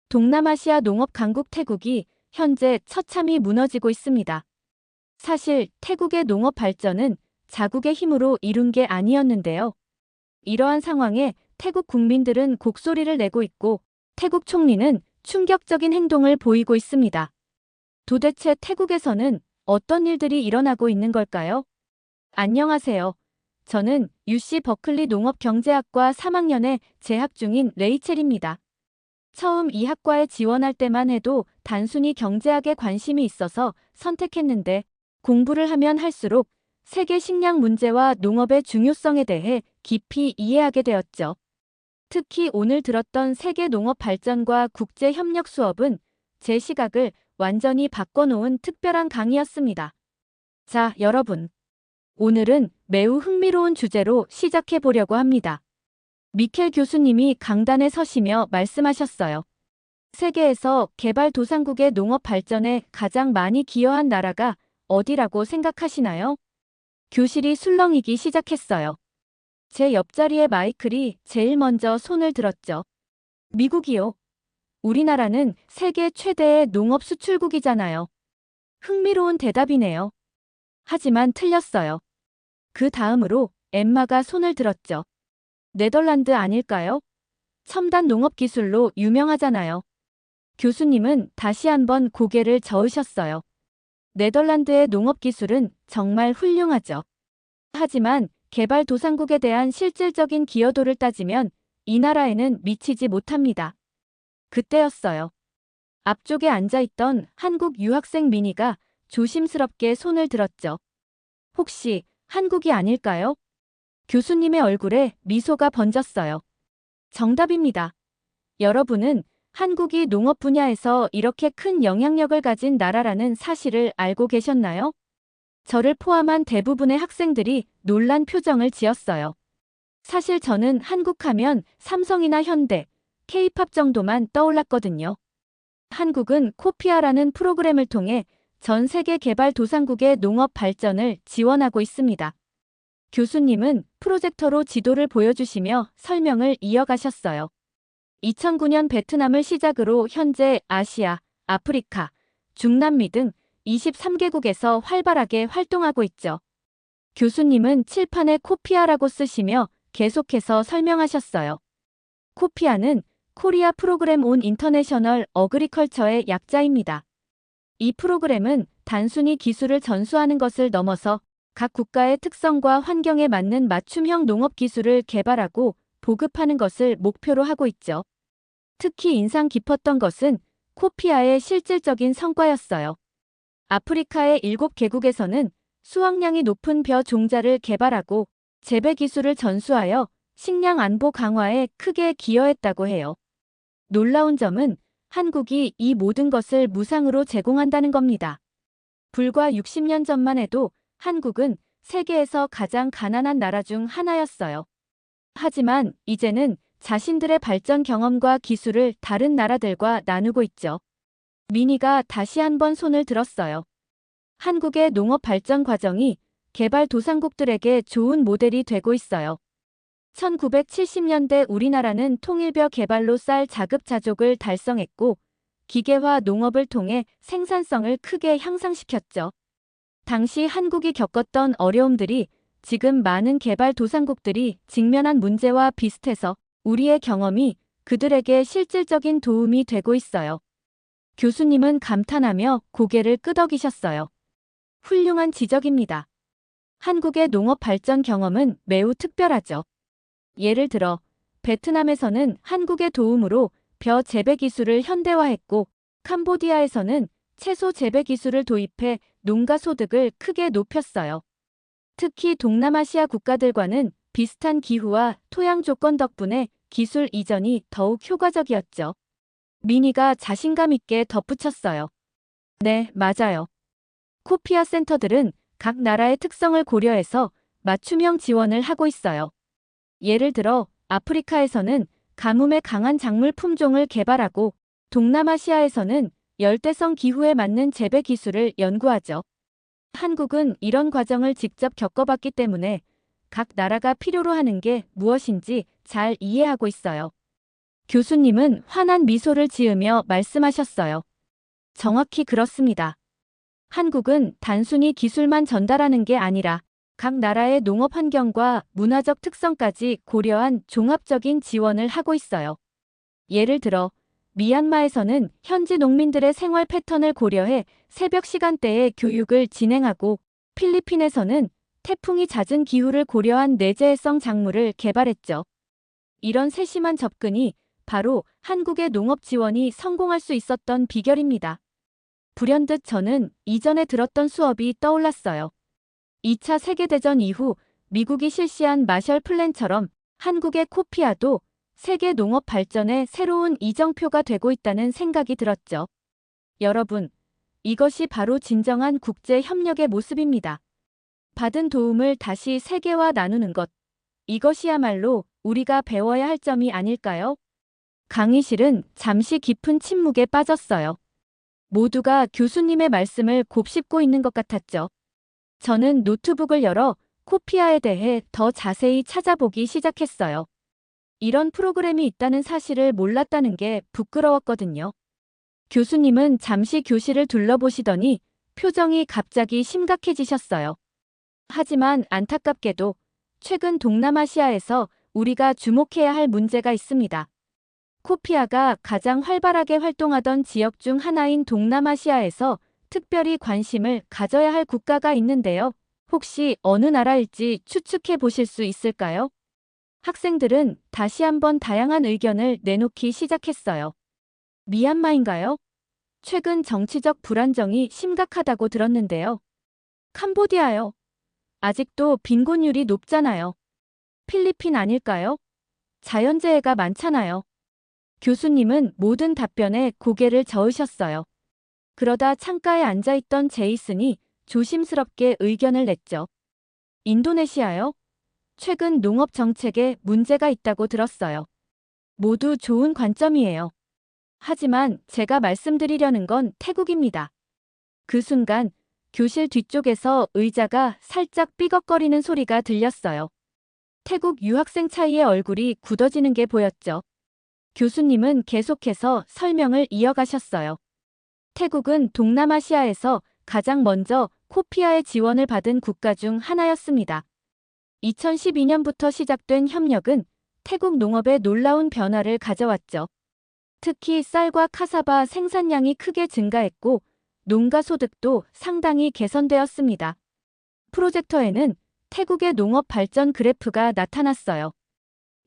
동남아시아 농업 강국 태국이 현재 처참히 무너지고 있습니다. 사실 태국의 농업 발전은 자국의 힘으로 이룬 게 아니었는데요. 이러한 상황에 태국 국민들은 곡소리를 내고 있고 태국 총리는 충격적인 행동을 보이고 있습니다. 도대체 태국에서는 어떤 일들이 일어나고 있는 걸까요? 안녕하세요. 저는 UC 버클리 농업경제학과 3학년에 재학 중인 레이첼입니다. 처음 이 학과에 지원할 때만 해도 단순히 경제학에 관심이 있어서 선택했는데 공부를 하면 할수록 세계 식량 문제와 농업의 중요성에 대해 깊이 이해하게 되었죠. 특히 오늘 들었던 세계 농업 발전과 국제 협력 수업은 제 시각을 완전히 바꿔놓은 특별한 강의였습니다. 자, 여러분. 오늘은 매우 흥미로운 주제로 시작해 보려고 합니다. 미켈 교수님이 강단에 서시며 말씀하셨어요. 세계에서 개발도상국의 농업 발전에 가장 많이 기여한 나라가 어디라고 생각하시나요? 교실이 술렁이기 시작했어요. 제 옆자리의 마이클이 제일 먼저 손을 들었죠. 미국이요. 우리나라는 세계 최대의 농업 수출국이잖아요. 흥미로운 대답이네요. 하지만 틀렸어요. 그 다음으로 엠마가 손을 들었죠. 네덜란드 아닐까요? 첨단 농업 기술로 유명하잖아요. 교수님은 다시 한번 고개를 저으셨어요. 네덜란드의 농업 기술은 정말 훌륭하죠. 하지만 개발도상국에 대한 실질적인 기여도를 따지면 이 나라에는 미치지 못합니다. 그때였어요. 앞쪽에 앉아있던 한국 유학생 미니가 조심스럽게 손을 들었죠. 혹시 한국이 아닐까요? 교수님의 얼굴에 미소가 번졌어요. 정답입니다. 여러분은 한국이 농업 분야에서 이렇게 큰 영향력을 가진 나라라는 사실을 알고 계셨나요? 저를 포함한 대부분의 학생들이 놀란 표정을 지었어요. 사실 저는 한국하면 삼성이나 현대, K-팝 정도만 떠올랐거든요. 한국은 코피아라는 프로그램을 통해 전 세계 개발도상국의 농업 발전을 지원하고 있습니다. 교수님은 프로젝터로 지도를 보여주시며 설명을 이어가셨어요. 2009년 베트남을 시작으로 현재 아시아, 아프리카, 중남미 등 23개국에서 활발하게 활동하고 있죠. 교수님은 칠판에 코피아라고 쓰시며 계속해서 설명하셨어요. 코피아는 코리아 프로그램 온 인터내셔널 어그리컬처의 약자입니다. 이 프로그램은 단순히 기술을 전수하는 것을 넘어서 각 국가의 특성과 환경에 맞는 맞춤형 농업 기술을 개발하고 보급하는 것을 목표로 하고 있죠. 특히 인상 깊었던 것은 코피아의 실질적인 성과였어요. 아프리카의 7개국에서는 수확량이 높은 벼 종자를 개발하고 재배 기술을 전수하여 식량 안보 강화에 크게 기여했다고 해요. 놀라운 점은 한국이 이 모든 것을 무상으로 제공한다는 겁니다. 불과 60년 전만 해도 한국은 세계에서 가장 가난한 나라 중 하나였어요. 하지만 이제는 자신들의 발전 경험과 기술을 다른 나라들과 나누고 있죠. 미니가 다시 한번 손을 들었어요. 한국의 농업 발전 과정이 개발도상국들에게 좋은 모델이 되고 있어요. 1970년대 우리나라는 통일벼 개발로 쌀 자급자족을 달성했고 기계화 농업을 통해 생산성을 크게 향상시켰죠. 당시 한국이 겪었던 어려움들이 지금 많은 개발도상국들이 직면한 문제와 비슷해서 우리의 경험이 그들에게 실질적인 도움이 되고 있어요. 교수님은 감탄하며 고개를 끄덕이셨어요. 훌륭한 지적입니다. 한국의 농업 발전 경험은 매우 특별하죠. 예를 들어 베트남에서는 한국의 도움으로 벼 재배 기술을 현대화했고 캄보디아에서는 채소 재배 기술을 도입해 농가 소득을 크게 높였어요. 특히 동남아시아 국가들과는 비슷한 기후와 토양 조건 덕분에 기술 이전이 더욱 효과적이었죠. 미니가 자신감 있게 덧붙였어요. 네, 맞아요. 코피아 센터들은 각 나라의 특성을 고려해서 맞춤형 지원을 하고 있어요. 예를 들어 아프리카에서는 가뭄에 강한 작물 품종을 개발하고 동남아시아에서는 열대성 기후에 맞는 재배 기술을 연구하죠. 한국은 이런 과정을 직접 겪어봤기 때문에 각 나라가 필요로 하는 게 무엇인지 잘 이해하고 있어요. 교수님은 환한 미소를 지으며 말씀하셨어요. 정확히 그렇습니다. 한국은 단순히 기술만 전달하는 게 아니라 각 나라의 농업 환경과 문화적 특성까지 고려한 종합적인 지원을 하고 있어요. 예를 들어 미얀마에서는 현지 농민들의 생활 패턴을 고려해 새벽 시간대에 교육을 진행하고 필리핀에서는 태풍이 잦은 기후를 고려한 내재해성 작물을 개발했죠. 이런 세심한 접근이 바로 한국의 농업 지원이 성공할 수 있었던 비결입니다. 불현듯 저는 이전에 들었던 수업이 떠올랐어요. 2차 세계대전 이후 미국이 실시한 마셜 플랜처럼 한국의 코피아도 세계 농업 발전의 새로운 이정표가 되고 있다는 생각이 들었죠. 여러분, 이것이 바로 진정한 국제 협력의 모습입니다. 받은 도움을 다시 세계와 나누는 것. 이것이야말로 우리가 배워야 할 점이 아닐까요? 강의실은 잠시 깊은 침묵에 빠졌어요. 모두가 교수님의 말씀을 곱씹고 있는 것 같았죠. 저는 노트북을 열어 코피아에 대해 더 자세히 찾아보기 시작했어요. 이런 프로그램이 있다는 사실을 몰랐다는 게 부끄러웠거든요. 교수님은 잠시 교실을 둘러보시더니 표정이 갑자기 심각해지셨어요. 하지만 안타깝게도 최근 동남아시아에서 우리가 주목해야 할 문제가 있습니다. 코피아가 가장 활발하게 활동하던 지역 중 하나인 동남아시아에서 특별히 관심을 가져야 할 국가가 있는데요. 혹시 어느 나라일지 추측해 보실 수 있을까요? 학생들은 다시 한번 다양한 의견을 내놓기 시작했어요. 미얀마인가요? 최근 정치적 불안정이 심각하다고 들었는데요. 캄보디아요. 아직도 빈곤율이 높잖아요. 필리핀 아닐까요? 자연재해가 많잖아요. 교수님은 모든 답변에 고개를 저으셨어요. 그러다 창가에 앉아있던 제이슨이 조심스럽게 의견을 냈죠. 인도네시아요? 최근 농업 정책에 문제가 있다고 들었어요. 모두 좋은 관점이에요. 하지만 제가 말씀드리려는 건 태국입니다. 그 순간 교실 뒤쪽에서 의자가 살짝 삐걱거리는 소리가 들렸어요. 태국 유학생 차이의 얼굴이 굳어지는 게 보였죠. 교수님은 계속해서 설명을 이어가셨어요. 태국은 동남아시아에서 가장 먼저 코피아의 지원을 받은 국가 중 하나였습니다. 2012년부터 시작된 협력은 태국 농업에 놀라운 변화를 가져왔죠. 특히 쌀과 카사바 생산량이 크게 증가했고 농가 소득도 상당히 개선되었습니다. 프로젝터에는 태국의 농업 발전 그래프가 나타났어요.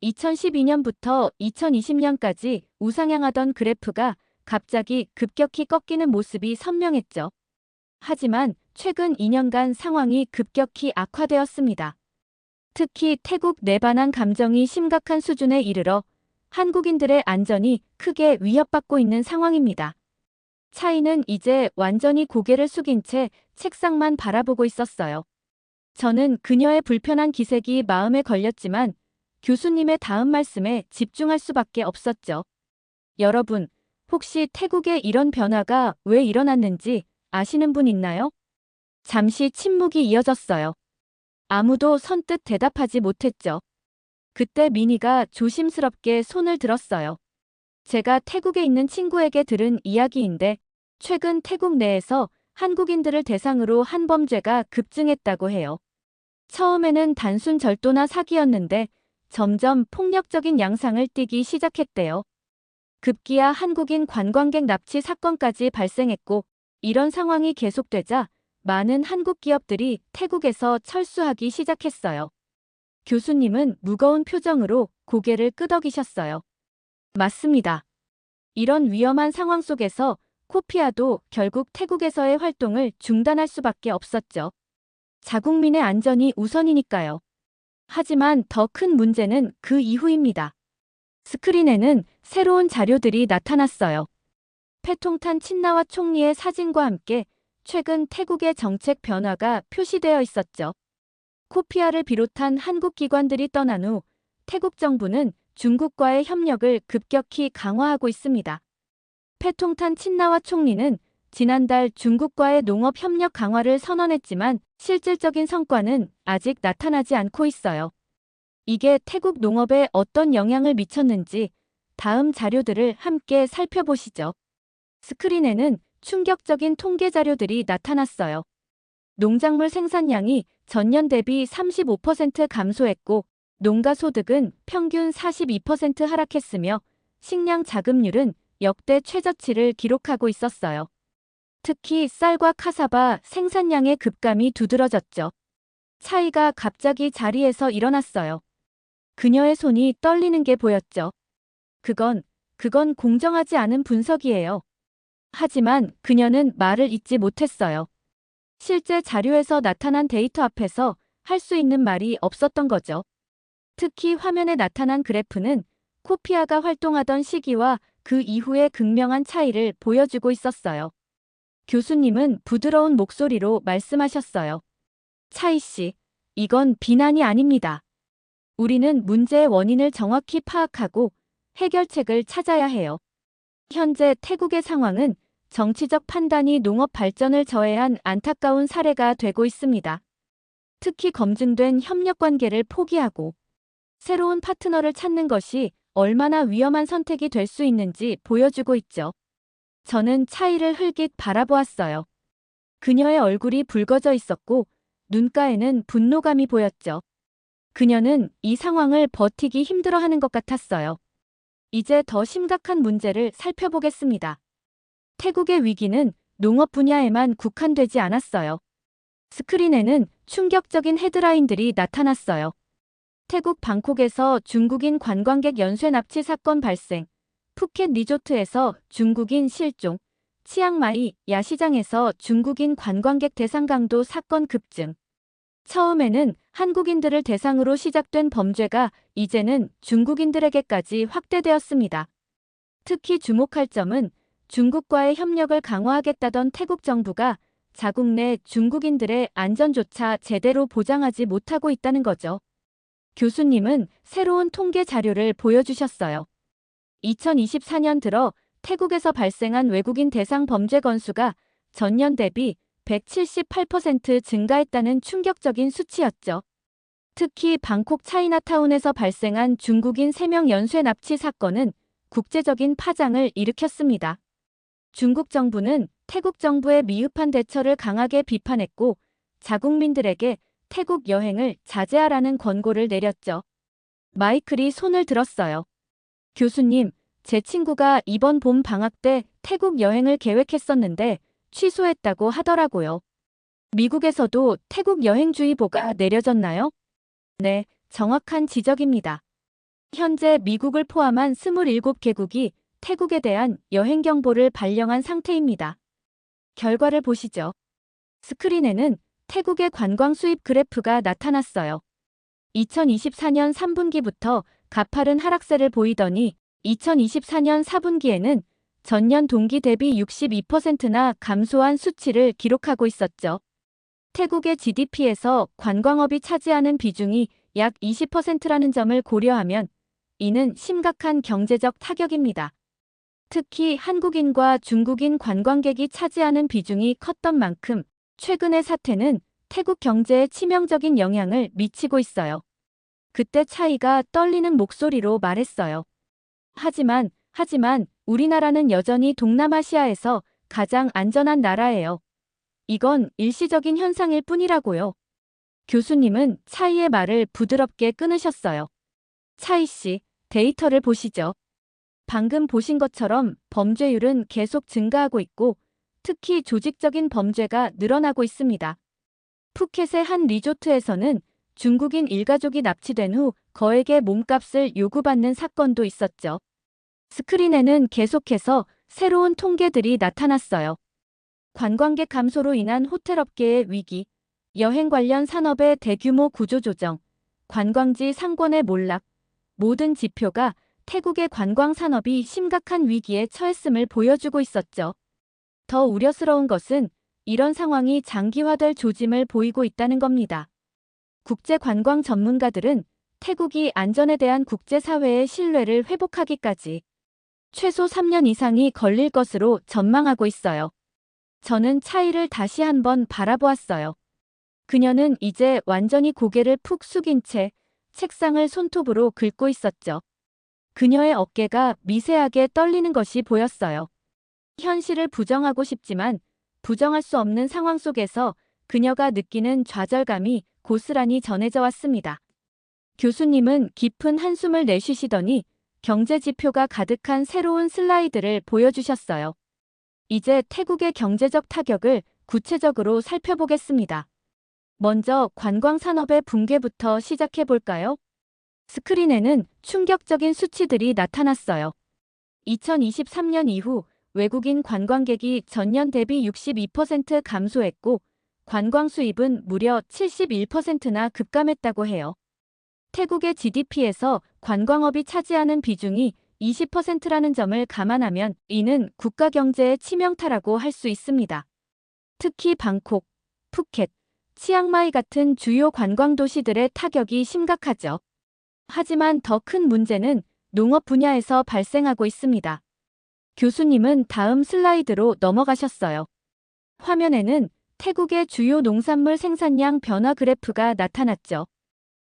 2012년부터 2020년까지 우상향하던 그래프가 갑자기 급격히 꺾이는 모습이 선명했죠. 하지만 최근 2년간 상황이 급격히 악화되었습니다. 특히 태국 내 반한 감정이 심각한 수준에 이르러 한국인들의 안전이 크게 위협받고 있는 상황입니다. 차이는 이제 완전히 고개를 숙인 채 책상만 바라보고 있었어요. 저는 그녀의 불편한 기색이 마음에 걸렸지만 교수님의 다음 말씀에 집중할 수밖에 없었죠. 여러분, 혹시 태국에 이런 변화가 왜 일어났는지 아시는 분 있나요? 잠시 침묵이 이어졌어요. 아무도 선뜻 대답하지 못했죠. 그때 미니가 조심스럽게 손을 들었어요. 제가 태국에 있는 친구에게 들은 이야기인데 최근 태국 내에서 한국인들을 대상으로 한 범죄가 급증했다고 해요. 처음에는 단순 절도나 사기였는데 점점 폭력적인 양상을 띠기 시작했대요. 급기야 한국인 관광객 납치 사건까지 발생했고 이런 상황이 계속되자 많은 한국 기업들이 태국에서 철수하기 시작했어요. 교수님은 무거운 표정으로 고개를 끄덕이셨어요. 맞습니다. 이런 위험한 상황 속에서 코피아도 결국 태국에서의 활동을 중단할 수밖에 없었죠. 자국민의 안전이 우선이니까요. 하지만 더 큰 문제는 그 이후입니다. 스크린에는 새로운 자료들이 나타났어요. 패통탄 친나와 총리의 사진과 함께 최근 태국의 정책 변화가 표시되어 있었죠. 코피아를 비롯한 한국 기관들이 떠난 후 태국 정부는 중국과의 협력을 급격히 강화하고 있습니다. 패통탄 친나와 총리는 지난달 중국과의 농업 협력 강화를 선언했지만 실질적인 성과는 아직 나타나지 않고 있어요. 이게 태국 농업에 어떤 영향을 미쳤는지 다음 자료들을 함께 살펴보시죠. 스크린에는 충격적인 통계 자료들이 나타났어요. 농작물 생산량이 전년 대비 35% 감소했고, 농가 소득은 평균 42% 하락했으며, 식량 자급률은 역대 최저치를 기록하고 있었어요. 특히 쌀과 카사바 생산량의 급감이 두드러졌죠. 차이가 갑자기 자리에서 일어났어요. 그녀의 손이 떨리는 게 보였죠. 그건 공정하지 않은 분석이에요. 하지만 그녀는 말을 잇지 못했어요. 실제 자료에서 나타난 데이터 앞에서 할 수 있는 말이 없었던 거죠. 특히 화면에 나타난 그래프는 코피아가 활동하던 시기와 그 이후의 극명한 차이를 보여주고 있었어요. 교수님은 부드러운 목소리로 말씀하셨어요. 차이 씨, 이건 비난이 아닙니다. 우리는 문제의 원인을 정확히 파악하고 해결책을 찾아야 해요. 현재 태국의 상황은 정치적 판단이 농업 발전을 저해한 안타까운 사례가 되고 있습니다. 특히 검증된 협력 관계를 포기하고 새로운 파트너를 찾는 것이 얼마나 위험한 선택이 될 수 있는지 보여주고 있죠. 저는 차이를 흘깃 바라보았어요. 그녀의 얼굴이 붉어져 있었고 눈가에는 분노감이 보였죠. 그녀는 이 상황을 버티기 힘들어하는 것 같았어요. 이제 더 심각한 문제를 살펴보겠습니다. 태국의 위기는 농업 분야에만 국한되지 않았어요. 스크린에는 충격적인 헤드라인들이 나타났어요. 태국 방콕에서 중국인 관광객 연쇄 납치 사건 발생, 푸켓 리조트에서 중국인 실종, 치앙마이 야시장에서 중국인 관광객 대상 강도 사건 급증. 처음에는 한국인들을 대상으로 시작된 범죄가 이제는 중국인들에게까지 확대되었습니다. 특히 주목할 점은 중국과의 협력을 강화하겠다던 태국 정부가 자국 내 중국인들의 안전조차 제대로 보장하지 못하고 있다는 거죠. 교수님은 새로운 통계 자료를 보여주셨어요. 2024년 들어 태국에서 발생한 외국인 대상 범죄 건수가 전년 대비 178% 증가했다는 충격적인 수치였죠. 특히 방콕 차이나타운에서 발생한 중국인 3명 연쇄 납치 사건은 국제적인 파장을 일으켰습니다. 중국 정부는 태국 정부의 미흡한 대처를 강하게 비판했고 자국민들에게 태국 여행을 자제하라는 권고를 내렸죠. 마이클이 손을 들었어요. 교수님, 제 친구가 이번 봄 방학 때 태국 여행을 계획했었는데 취소했다고 하더라고요. 미국에서도 태국 여행주의보가 내려졌나요? 네, 정확한 지적입니다. 현재 미국을 포함한 27개국이 태국에 대한 여행 경보를 발령한 상태입니다. 결과를 보시죠. 스크린에는 태국의 관광 수입 그래프가 나타났어요. 2024년 3분기부터 가파른 하락세를 보이더니 2024년 4분기에는 전년 동기 대비 62%나 감소한 수치를 기록하고 있었죠. 태국의 GDP에서 관광업이 차지하는 비중이 약 20%라는 점을 고려하면 이는 심각한 경제적 타격입니다. 특히 한국인과 중국인 관광객이 차지하는 비중이 컸던 만큼 최근의 사태는 태국 경제에 치명적인 영향을 미치고 있어요. 그때 차이가 떨리는 목소리로 말했어요. 하지만 우리나라는 여전히 동남아시아에서 가장 안전한 나라예요. 이건 일시적인 현상일 뿐이라고요. 교수님은 차이의 말을 부드럽게 끊으셨어요. 차이 씨, 데이터를 보시죠. 방금 보신 것처럼 범죄율은 계속 증가하고 있고 특히 조직적인 범죄가 늘어나고 있습니다. 푸켓의 한 리조트에서는 중국인 일가족이 납치된 후 거액의 몸값을 요구받는 사건도 있었죠. 스크린에는 계속해서 새로운 통계들이 나타났어요. 관광객 감소로 인한 호텔업계의 위기, 여행 관련 산업의 대규모 구조조정, 관광지 상권의 몰락, 모든 지표가 태국의 관광 산업이 심각한 위기에 처했음을 보여주고 있었죠. 더 우려스러운 것은 이런 상황이 장기화될 조짐을 보이고 있다는 겁니다. 국제 관광 전문가들은 태국이 안전에 대한 국제사회의 신뢰를 회복하기까지 최소 3년 이상이 걸릴 것으로 전망하고 있어요. 저는 차이를 다시 한번 바라보았어요. 그녀는 이제 완전히 고개를 푹 숙인 채 책상을 손톱으로 긁고 있었죠. 그녀의 어깨가 미세하게 떨리는 것이 보였어요. 현실을 부정하고 싶지만 부정할 수 없는 상황 속에서 그녀가 느끼는 좌절감이 고스란히 전해져 왔습니다. 교수님은 깊은 한숨을 내쉬시더니 경제 지표가 가득한 새로운 슬라이드를 보여주셨어요. 이제 태국의 경제적 타격을 구체적으로 살펴보겠습니다. 먼저 관광 산업의 붕괴부터 시작해 볼까요? 스크린에는 충격적인 수치들이 나타났어요. 2023년 이후 외국인 관광객이 전년 대비 62% 감소했고 관광 수입은 무려 71%나 급감했다고 해요. 태국의 GDP에서 관광업이 차지하는 비중이 20%라는 점을 감안하면 이는 국가 경제의 치명타라고 할 수 있습니다. 특히 방콕, 푸켓, 치앙마이 같은 주요 관광 도시들의 타격이 심각하죠. 하지만 더 큰 문제는 농업 분야에서 발생하고 있습니다. 교수님은 다음 슬라이드로 넘어가셨어요. 화면에는 태국의 주요 농산물 생산량 변화 그래프가 나타났죠.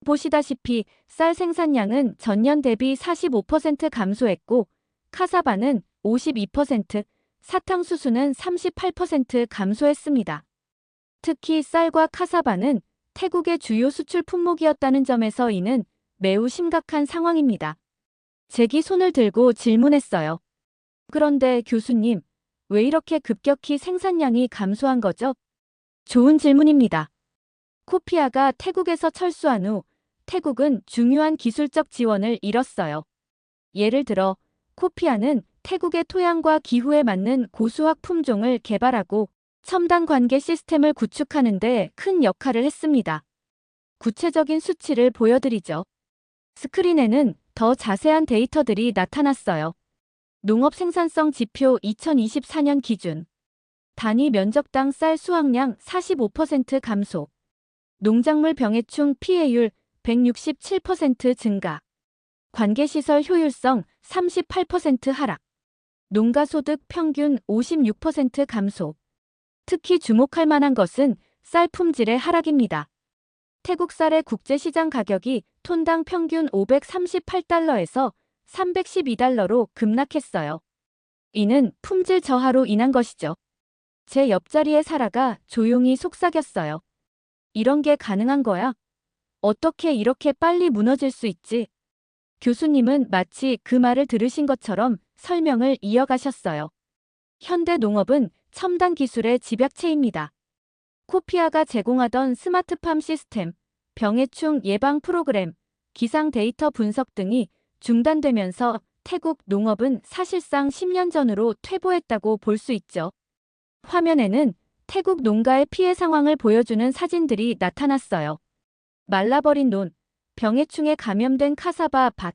보시다시피 쌀 생산량은 전년 대비 45% 감소했고 카사바는 52%, 사탕수수는 38% 감소했습니다. 특히 쌀과 카사바는 태국의 주요 수출 품목이었다는 점에서 이는 매우 심각한 상황입니다. 잭이 손을 들고 질문했어요. 그런데 교수님, 왜 이렇게 급격히 생산량이 감소한 거죠? 좋은 질문입니다. 코피아가 태국에서 철수한 후 태국은 중요한 기술적 지원을 잃었어요. 예를 들어 코피아는 태국의 토양과 기후에 맞는 고수학 품종을 개발하고 첨단 관계 시스템을 구축하는 데 큰 역할을 했습니다. 구체적인 수치를 보여드리죠. 스크린에는 더 자세한 데이터들이 나타났어요. 농업 생산성 지표 2024년 기준. 단위 면적당 쌀 수확량 45% 감소. 농작물 병해충 피해율 167% 증가. 관계시설 효율성 38% 하락. 농가소득 평균 56% 감소. 특히 주목할 만한 것은 쌀 품질의 하락입니다. 태국 쌀의 국제시장 가격이 톤당 평균 538달러에서 312달러로 급락했어요. 이는 품질 저하로 인한 것이죠. 제 옆자리의 사라가 조용히 속삭였어요. 이런 게 가능한 거야? 어떻게 이렇게 빨리 무너질 수 있지? 교수님은 마치 그 말을 들으신 것처럼 설명을 이어가셨어요. 현대 농업은 첨단 기술의 집약체입니다. 코피아가 제공하던 스마트팜 시스템, 병해충 예방 프로그램, 기상 데이터 분석 등이 중단되면서 태국 농업은 사실상 10년 전으로 퇴보했다고 볼 수 있죠. 화면에는 태국 농가의 피해 상황을 보여주는 사진들이 나타났어요. 말라버린 논, 병해충에 감염된 카사바 밭,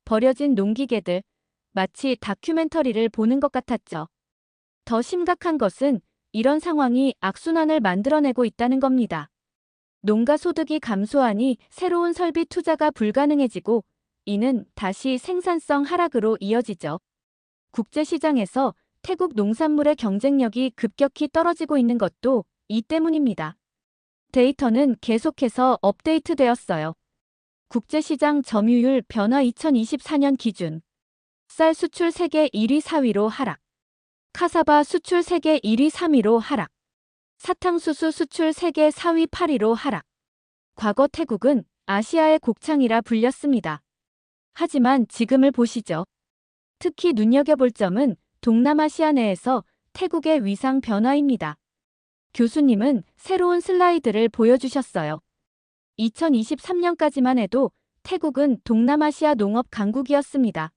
버려진 농기계들, 마치 다큐멘터리를 보는 것 같았죠. 더 심각한 것은 이런 상황이 악순환을 만들어내고 있다는 겁니다. 농가 소득이 감소하니 새로운 설비 투자가 불가능해지고 이는 다시 생산성 하락으로 이어지죠. 국제시장에서 태국 농산물의 경쟁력이 급격히 떨어지고 있는 것도 이 때문입니다. 데이터는 계속해서 업데이트되었어요. 국제시장 점유율 변화 2024년 기준. 쌀 수출 세계 1위 4위로 하락. 카사바 수출 세계 1위 3위로 하락. 사탕수수 수출 세계 4위 8위로 하락. 과거 태국은 아시아의 곡창이라 불렸습니다. 하지만 지금을 보시죠. 특히 눈여겨볼 점은 동남아시아 내에서 태국의 위상 변화입니다. 교수님은 새로운 슬라이드를 보여주셨어요. 2023년까지만 해도 태국은 동남아시아 농업 강국이었습니다.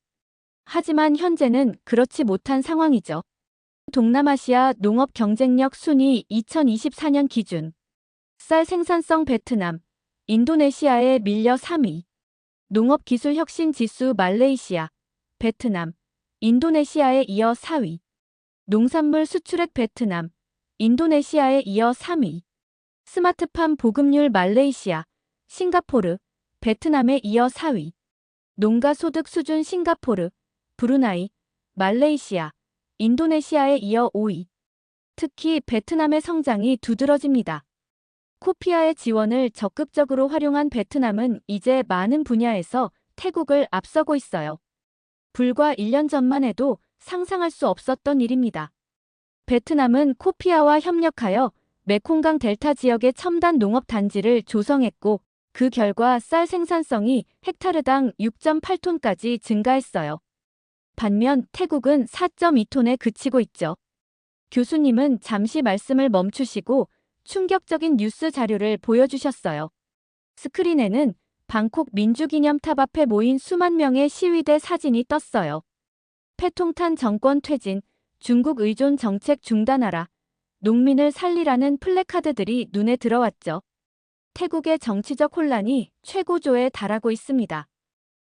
하지만 현재는 그렇지 못한 상황이죠. 동남아시아 농업 경쟁력 순위 2024년 기준. 쌀 생산성 베트남, 인도네시아에 밀려 3위. 농업 기술 혁신 지수 말레이시아, 베트남, 인도네시아에 이어 4위. 농산물 수출액 베트남, 인도네시아에 이어 3위. 스마트팜 보급률 말레이시아, 싱가포르, 베트남에 이어 4위. 농가 소득 수준 싱가포르, 브루나이, 말레이시아, 인도네시아에 이어 5위. 특히 베트남의 성장이 두드러집니다. 코피아의 지원을 적극적으로 활용한 베트남은 이제 많은 분야에서 태국을 앞서고 있어요. 불과 1년 전만 해도 상상할 수 없었던 일입니다. 베트남은 코피아와 협력하여 메콩강 델타 지역의 첨단 농업 단지를 조성했고 그 결과 쌀 생산성이 헥타르당 6.8톤까지 증가했어요. 반면 태국은 4.2톤에 그치고 있죠. 교수님은 잠시 말씀을 멈추시고 충격적인 뉴스 자료를 보여주셨어요. 스크린에는 방콕 민주기념탑 앞에 모인 수만 명의 시위대 사진이 떴어요. 패통탄 정권 퇴진, 중국 의존 정책 중단하라, 농민을 살리라는 플래카드들이 눈에 들어왔죠. 태국의 정치적 혼란이 최고조에 달하고 있습니다.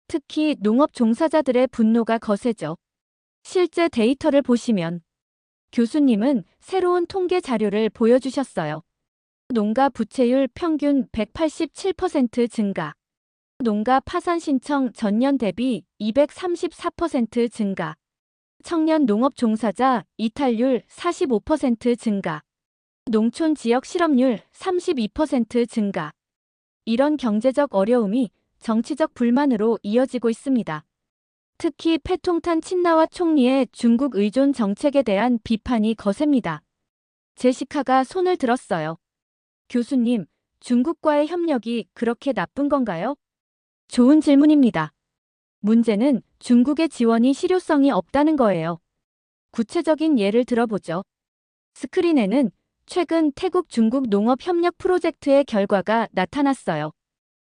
특히 농업 종사자들의 분노가 거세죠. 실제 데이터를 보시면 교수님은 새로운 통계 자료를 보여주셨어요. 농가 부채율 평균 187% 증가. 농가 파산 신청 전년 대비 234% 증가. 청년 농업 종사자 이탈률 45% 증가. 농촌 지역 실업률 32% 증가. 이런 경제적 어려움이 정치적 불만으로 이어지고 있습니다. 특히 패통탄 친나와 총리의 중국 의존 정책에 대한 비판이 거셉니다. 제시카가 손을 들었어요. 교수님, 중국과의 협력이 그렇게 나쁜 건가요? 좋은 질문입니다. 문제는 중국의 지원이 실효성이 없다는 거예요. 구체적인 예를 들어보죠. 스크린에는 최근 태국 중국 농업 협력 프로젝트의 결과가 나타났어요.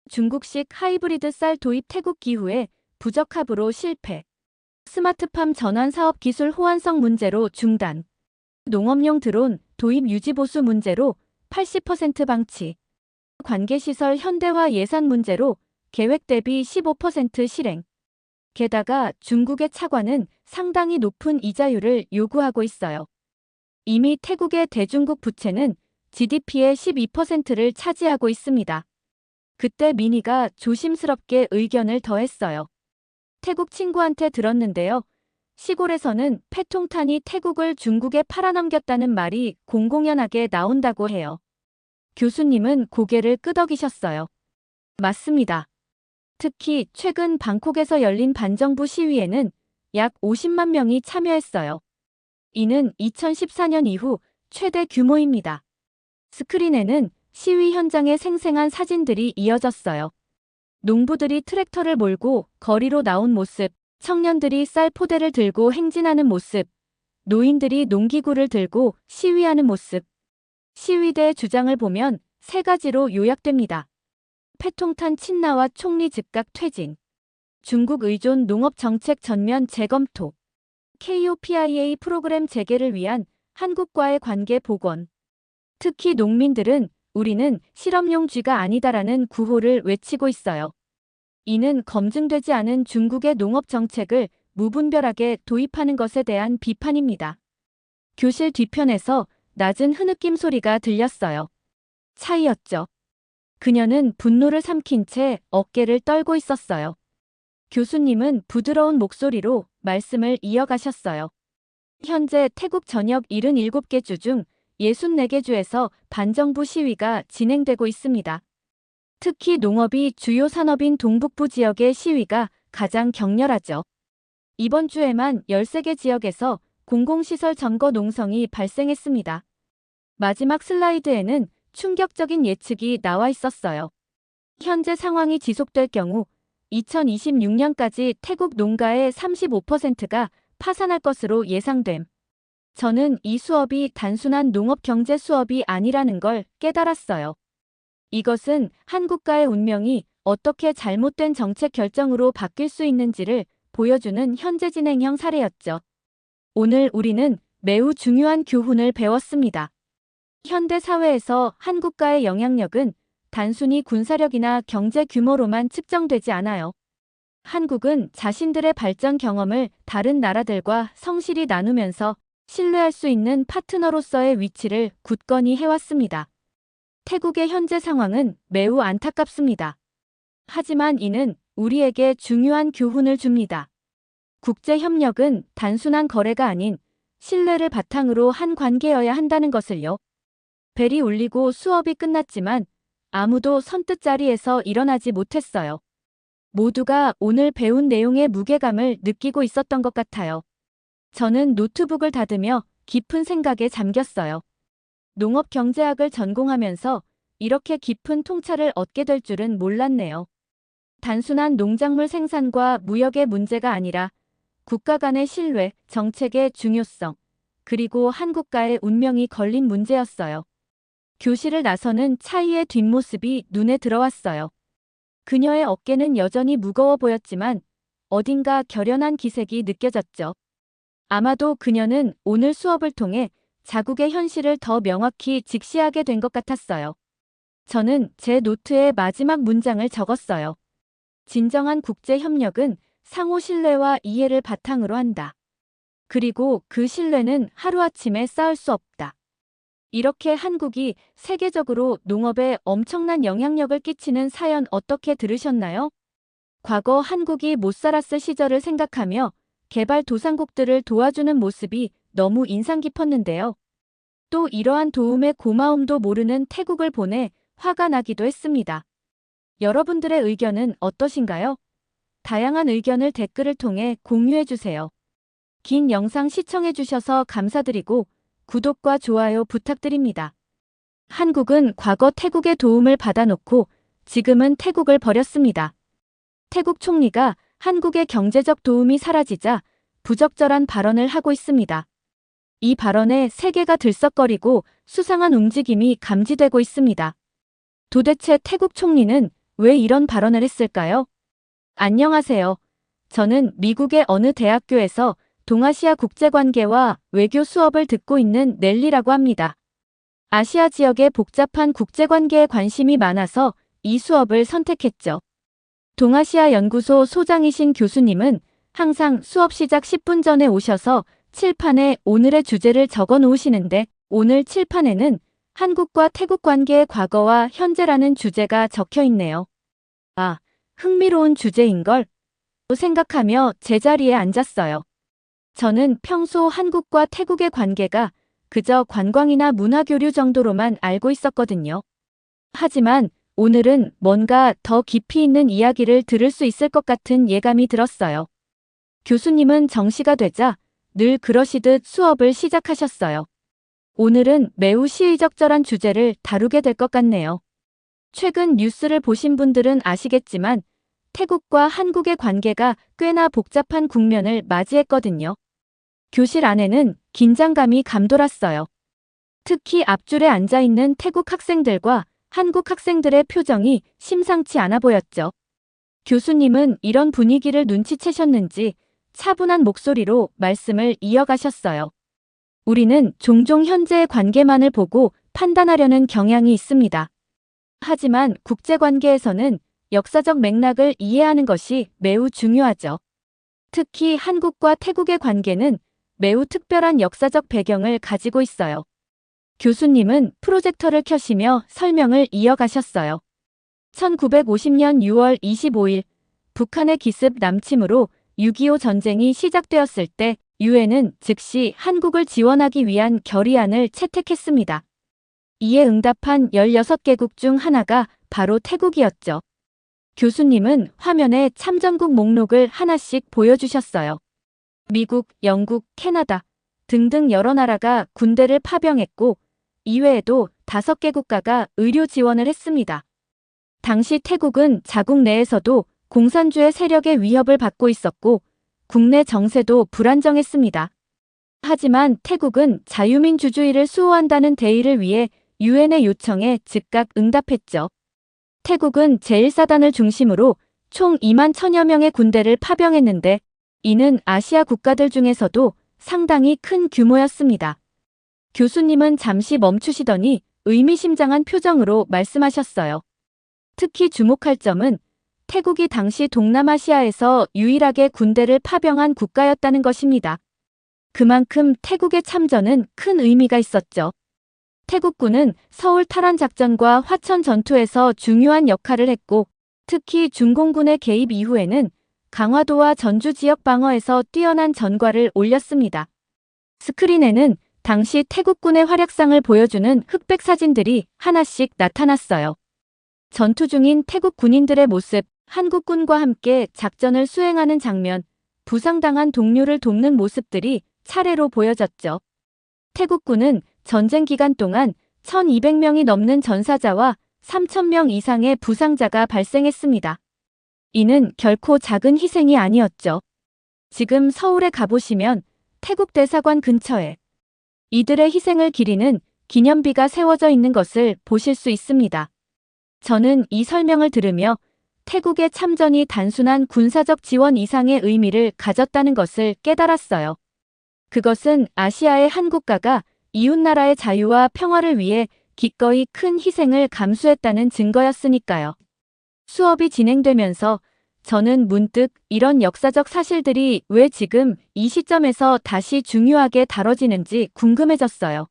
중국식 하이브리드 쌀 도입 태국 기후에 부적합으로 실패. 스마트팜 전환 사업 기술 호환성 문제로 중단. 농업용 드론 도입 유지 보수 문제로 80% 방치. 관계시설 현대화 예산 문제로 계획 대비 15% 실행. 게다가 중국의 차관은 상당히 높은 이자율을 요구하고 있어요. 이미 태국의 대중국 부채는 GDP의 12%를 차지하고 있습니다. 그때 미니가 조심스럽게 의견을 더했어요. 태국 친구한테 들었는데요. 시골에서는 패통탄이 태국을 중국에 팔아넘겼다는 말이 공공연하게 나온다고 해요. 교수님은 고개를 끄덕이셨어요. 맞습니다. 특히 최근 방콕에서 열린 반정부 시위에는 약 50만 명이 참여했어요. 이는 2014년 이후 최대 규모입니다. 스크린에는 시위 현장의 생생한 사진들이 이어졌어요. 농부들이 트랙터를 몰고 거리로 나온 모습, 청년들이 쌀 포대를 들고 행진하는 모습, 노인들이 농기구를 들고 시위하는 모습. 시위대의 주장을 보면 세 가지로 요약됩니다. 패통탄 친나와 총리 즉각 퇴진, 중국 의존 농업 정책 전면 재검토, KOPIA 프로그램 재개를 위한 한국과의 관계 복원. 특히 농민들은 우리는 실험용 쥐가 아니다라는 구호를 외치고 있어요. 이는 검증되지 않은 중국의 농업 정책을 무분별하게 도입하는 것에 대한 비판입니다. 교실 뒤편에서 낮은 흐느낌 소리가 들렸어요. 차이였죠. 그녀는 분노를 삼킨 채 어깨를 떨고 있었어요. 교수님은 부드러운 목소리로 말씀을 이어가셨어요. 현재 태국 전역 77개 주 중 64개 주에서 반정부 시위가 진행되고 있습니다. 특히 농업이 주요 산업인 동북부 지역의 시위가 가장 격렬하죠. 이번 주에만 13개 지역에서 공공시설 점거 농성이 발생했습니다. 마지막 슬라이드에는 충격적인 예측이 나와 있었어요. 현재 상황이 지속될 경우 2026년까지 태국 농가의 35%가 파산할 것으로 예상됨. 저는 이 수업이 단순한 농업 경제 수업이 아니라는 걸 깨달았어요. 이것은 한국가의 운명이 어떻게 잘못된 정책 결정으로 바뀔 수 있는지를 보여주는 현재 진행형 사례였죠. 오늘 우리는 매우 중요한 교훈을 배웠습니다. 현대 사회에서 한국가의 영향력은 단순히 군사력이나 경제 규모로만 측정되지 않아요. 한국은 자신들의 발전 경험을 다른 나라들과 성실히 나누면서 신뢰할 수 있는 파트너로서의 위치를 굳건히 해왔습니다. 태국의 현재 상황은 매우 안타깝습니다. 하지만 이는 우리에게 중요한 교훈을 줍니다. 국제협력은 단순한 거래가 아닌 신뢰를 바탕으로 한 관계여야 한다는 것을요. 벨이 울리고 수업이 끝났지만 아무도 선뜻 자리에서 일어나지 못했어요. 모두가 오늘 배운 내용의 무게감을 느끼고 있었던 것 같아요. 저는 노트북을 닫으며 깊은 생각에 잠겼어요. 농업경제학을 전공하면서 이렇게 깊은 통찰을 얻게 될 줄은 몰랐네요. 단순한 농작물 생산과 무역의 문제가 아니라 국가 간의 신뢰, 정책의 중요성, 그리고 한 국가의 운명이 걸린 문제였어요. 교실을 나서는 차이의 뒷모습이 눈에 들어왔어요. 그녀의 어깨는 여전히 무거워 보였지만 어딘가 결연한 기색이 느껴졌죠. 아마도 그녀는 오늘 수업을 통해 자국의 현실을 더 명확히 직시하게 된 것 같았어요. 저는 제 노트에 마지막 문장을 적었어요. 진정한 국제협력은 상호 신뢰와 이해를 바탕으로 한다. 그리고 그 신뢰는 하루아침에 쌓을 수 없다. 이렇게 한국이 세계적으로 농업에 엄청난 영향력을 끼치는 사연 어떻게 들으셨나요? 과거 한국이 못 살았을 시절을 생각하며 개발도상국들을 도와주는 모습이 너무 인상 깊었는데요. 또 이러한 도움의 고마움도 모르는 태국을 보내 화가 나기도 했습니다. 여러분들의 의견은 어떠신가요? 다양한 의견을 댓글을 통해 공유해주세요. 긴 영상 시청해주셔서 감사드리고 구독과 좋아요 부탁드립니다. 한국은 과거 태국의 도움을 받아놓고 지금은 태국을 버렸습니다. 태국 총리가 한국의 경제적 도움이 사라지자 부적절한 발언을 하고 있습니다. 이 발언에 세계가 들썩거리고 수상한 움직임이 감지되고 있습니다. 도대체 태국 총리는 왜 이런 발언을 했을까요? 안녕하세요. 저는 미국의 어느 대학교에서 동아시아 국제관계와 외교 수업을 듣고 있는 넬리라고 합니다. 아시아 지역의 복잡한 국제관계에 관심이 많아서 이 수업을 선택했죠. 동아시아 연구소 소장이신 교수님은 항상 수업 시작 10분 전에 오셔서 칠판에 오늘의 주제를 적어 놓으시는데 오늘 칠판에는 한국과 태국 관계의 과거와 현재라는 주제가 적혀 있네요. 아, 흥미로운 주제인걸 생각하며 제자리에 앉았어요. 저는 평소 한국과 태국의 관계가 그저 관광이나 문화교류 정도로만 알고 있었거든요. 하지만 오늘은 뭔가 더 깊이 있는 이야기를 들을 수 있을 것 같은 예감이 들었어요. 교수님은 정시가 되자 늘 그러시듯 수업을 시작하셨어요. 오늘은 매우 시의적절한 주제를 다루게 될 것 같네요. 최근 뉴스를 보신 분들은 아시겠지만 태국과 한국의 관계가 꽤나 복잡한 국면을 맞이했거든요. 교실 안에는 긴장감이 감돌았어요. 특히 앞줄에 앉아있는 태국 학생들과 한국 학생들의 표정이 심상치 않아 보였죠. 교수님은 이런 분위기를 눈치채셨는지 차분한 목소리로 말씀을 이어가셨어요. 우리는 종종 현재의 관계만을 보고 판단하려는 경향이 있습니다. 하지만 국제관계에서는 역사적 맥락을 이해하는 것이 매우 중요하죠. 특히 한국과 태국의 관계는 매우 특별한 역사적 배경을 가지고 있어요. 교수님은 프로젝터를 켜시며 설명을 이어가셨어요. 1950년 6월 25일 북한의 기습 남침으로 6.25 전쟁이 시작되었을 때 유엔은 즉시 한국을 지원하기 위한 결의안을 채택했습니다. 이에 응답한 16개국 중 하나가 바로 태국이었죠. 교수님은 화면에 참전국 목록을 하나씩 보여주셨어요. 미국, 영국, 캐나다 등등 여러 나라가 군대를 파병했고 이외에도 5개 국가가 의료 지원을 했습니다. 당시 태국은 자국 내에서도 공산주의 세력의 위협을 받고 있었고 국내 정세도 불안정했습니다. 하지만 태국은 자유민주주의를 수호한다는 대의를 위해 유엔의 요청에 즉각 응답했죠. 태국은 제1사단을 중심으로 총 2만 1000여 명의 군대를 파병했는데 이는 아시아 국가들 중에서도 상당히 큰 규모였습니다. 교수님은 잠시 멈추시더니 의미심장한 표정으로 말씀하셨어요. 특히 주목할 점은 태국이 당시 동남아시아에서 유일하게 군대를 파병한 국가였다는 것입니다. 그만큼 태국의 참전은 큰 의미가 있었죠. 태국군은 서울 탈환 작전과 화천 전투에서 중요한 역할을 했고 특히 중공군의 개입 이후에는 강화도와 전주 지역 방어에서 뛰어난 전과를 올렸습니다. 스크린에는 당시 태국군의 활약상을 보여주는 흑백 사진들이 하나씩 나타났어요. 전투 중인 태국 군인들의 모습, 한국군과 함께 작전을 수행하는 장면, 부상당한 동료를 돕는 모습들이 차례로 보여졌죠. 태국군은 전쟁 기간 동안 1200명이 넘는 전사자와 3000명 이상의 부상자가 발생했습니다. 이는 결코 작은 희생이 아니었죠. 지금 서울에 가보시면 태국 대사관 근처에 이들의 희생을 기리는 기념비가 세워져 있는 것을 보실 수 있습니다. 저는 이 설명을 들으며 태국의 참전이 단순한 군사적 지원 이상의 의미를 가졌다는 것을 깨달았어요. 그것은 아시아의 한 국가가 이웃나라의 자유와 평화를 위해 기꺼이 큰 희생을 감수했다는 증거였으니까요. 수업이 진행되면서 저는 문득 이런 역사적 사실들이 왜 지금 이 시점에서 다시 중요하게 다뤄지는지 궁금해졌어요.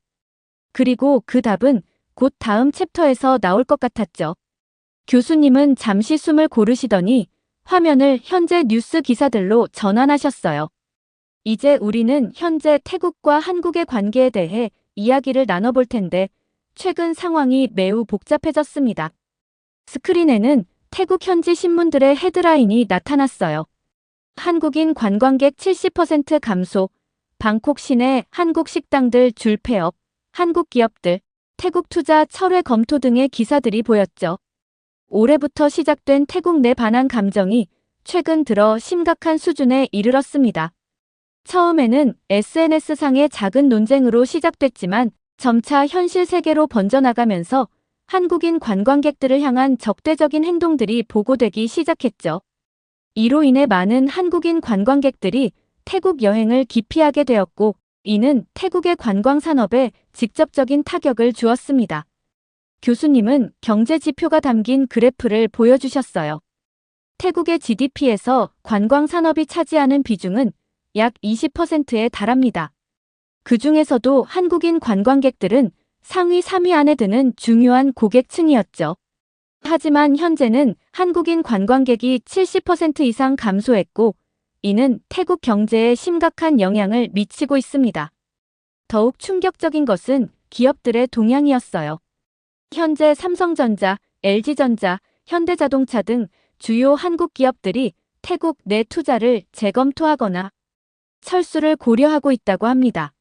그리고 그 답은 곧 다음 챕터에서 나올 것 같았죠. 교수님은 잠시 숨을 고르시더니 화면을 현재 뉴스 기사들로 전환하셨어요. 이제 우리는 현재 태국과 한국의 관계에 대해 이야기를 나눠볼 텐데 최근 상황이 매우 복잡해졌습니다. 스크린에는 태국 현지 신문들의 헤드라인이 나타났어요. 한국인 관광객 70% 감소, 방콕 시내 한국 식당들 줄 폐업, 한국 기업들, 태국 투자 철회 검토 등의 기사들이 보였죠. 올해부터 시작된 태국 내 반한 감정이 최근 들어 심각한 수준에 이르렀습니다. 처음에는 SNS상의 작은 논쟁으로 시작됐지만 점차 현실 세계로 번져나가면서 한국인 관광객들을 향한 적대적인 행동들이 보고되기 시작했죠. 이로 인해 많은 한국인 관광객들이 태국 여행을 기피하게 되었고, 이는 태국의 관광 산업에 직접적인 타격을 주었습니다. 교수님은 경제 지표가 담긴 그래프를 보여주셨어요. 태국의 GDP에서 관광 산업이 차지하는 비중은 약 20%에 달합니다. 그 중에서도 한국인 관광객들은 상위 3위 안에 드는 중요한 고객층이었죠. 하지만 현재는 한국인 관광객이 70% 이상 감소했고, 이는 태국 경제에 심각한 영향을 미치고 있습니다. 더욱 충격적인 것은 기업들의 동향이었어요. 현재 삼성전자, LG전자, 현대자동차 등 주요 한국 기업들이 태국 내 투자를 재검토하거나 철수를 고려하고 있다고 합니다.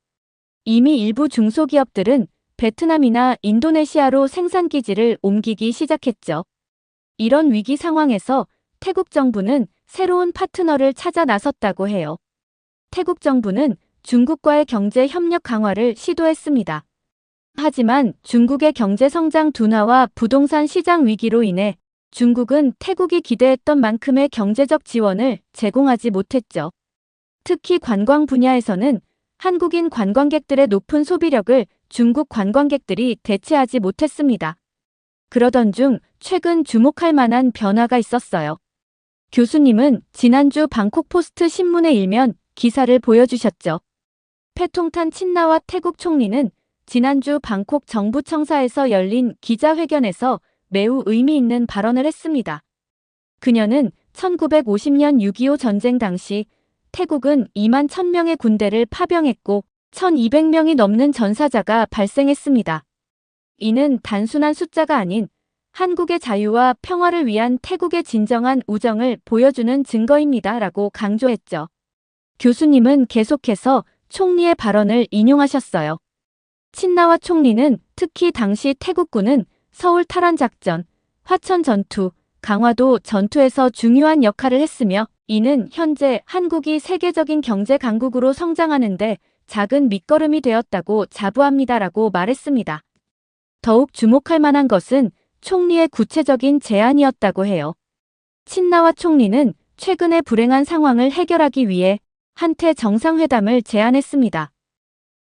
이미 일부 중소기업들은 베트남이나 인도네시아로 생산 기지를 옮기기 시작했죠. 이런 위기 상황에서 태국 정부는 새로운 파트너를 찾아 나섰다고 해요. 태국 정부는 중국과의 경제 협력 강화를 시도했습니다. 하지만 중국의 경제 성장 둔화와 부동산 시장 위기로 인해 중국은 태국이 기대했던 만큼의 경제적 지원을 제공하지 못했죠. 특히 관광 분야에서는 한국인 관광객들의 높은 소비력을 중국 관광객들이 대체하지 못했습니다. 그러던 중 최근 주목할 만한 변화가 있었어요. 교수님은 지난주 방콕 포스트 신문의 일면 기사를 보여주셨죠. 패통탄 친나와 태국 총리는 지난주 방콕 정부청사에서 열린 기자회견에서 매우 의미 있는 발언을 했습니다. 그녀는 1950년 6.25 전쟁 당시 태국은 2만 1000명의 군대를 파병했고 1200명이 넘는 전사자가 발생했습니다. 이는 단순한 숫자가 아닌 한국의 자유와 평화를 위한 태국의 진정한 우정을 보여주는 증거입니다. 라고 강조했죠. 교수님은 계속해서 총리의 발언을 인용하셨어요. 친나와 총리는 특히 당시 태국군은 서울 탈환 작전, 화천 전투, 강화도 전투에서 중요한 역할을 했으며 이는 현재 한국이 세계적인 경제 강국으로 성장하는데 작은 밑거름이 되었다고 자부합니다라고 말했습니다. 더욱 주목할 만한 것은 총리의 구체적인 제안이었다고 해요. 친나와 총리는 최근의 불행한 상황을 해결하기 위해 한태 정상회담을 제안했습니다.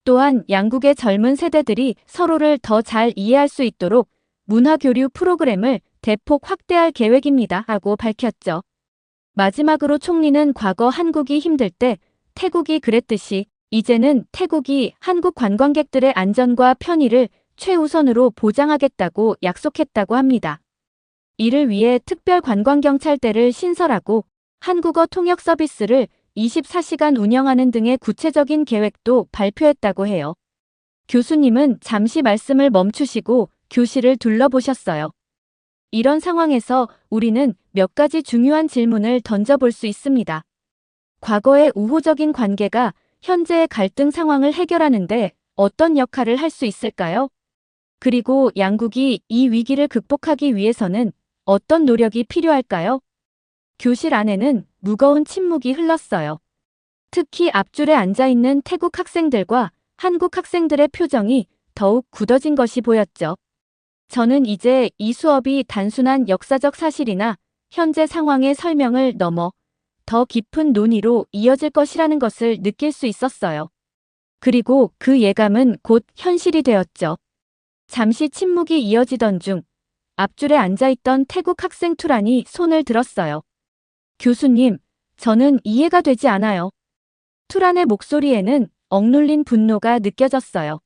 또한 양국의 젊은 세대들이 서로를 더 잘 이해할 수 있도록 문화교류 프로그램을 대폭 확대할 계획입니다. 하고 밝혔죠. 마지막으로 총리는 과거 한국이 힘들 때 태국이 그랬듯이 이제는 태국이 한국 관광객들의 안전과 편의를 최우선으로 보장하겠다고 약속했다고 합니다. 이를 위해 특별 관광경찰대를 신설하고 한국어 통역 서비스를 24시간 운영하는 등의 구체적인 계획도 발표했다고 해요. 교수님은 잠시 말씀을 멈추시고 교실을 둘러보셨어요. 이런 상황에서 우리는 몇 가지 중요한 질문을 던져볼 수 있습니다. 과거의 우호적인 관계가 현재의 갈등 상황을 해결하는데 어떤 역할을 할 수 있을까요? 그리고 양국이 이 위기를 극복하기 위해서는 어떤 노력이 필요할까요? 교실 안에는 무거운 침묵이 흘렀어요. 특히 앞줄에 앉아있는 태국 학생들과 한국 학생들의 표정이 더욱 굳어진 것이 보였죠. 저는 이제 이 수업이 단순한 역사적 사실이나 현재 상황의 설명을 넘어 더 깊은 논의로 이어질 것이라는 것을 느낄 수 있었어요. 그리고 그 예감은 곧 현실이 되었죠. 잠시 침묵이 이어지던 중 앞줄에 앉아있던 태국 학생 투란이 손을 들었어요. 교수님, 저는 이해가 되지 않아요. 투란의 목소리에는 억눌린 분노가 느껴졌어요.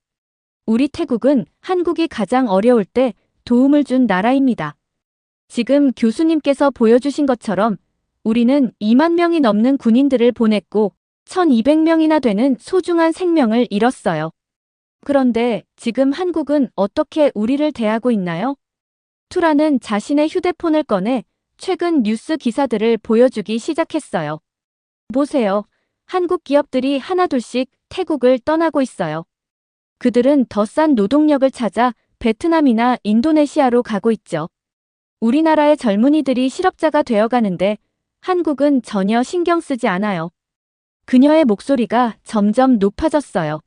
우리 태국은 한국이 가장 어려울 때 도움을 준 나라입니다. 지금 교수님께서 보여주신 것처럼 우리는 2만 명이 넘는 군인들을 보냈고 1200명이나 되는 소중한 생명을 잃었어요. 그런데 지금 한국은 어떻게 우리를 대하고 있나요? 투라는 자신의 휴대폰을 꺼내 최근 뉴스 기사들을 보여주기 시작했어요. 보세요. 한국 기업들이 하나둘씩 태국을 떠나고 있어요. 그들은 더 싼 노동력을 찾아 베트남이나 인도네시아로 가고 있죠. 우리나라의 젊은이들이 실업자가 되어가는데 한국은 전혀 신경 쓰지 않아요. 그녀의 목소리가 점점 높아졌어요.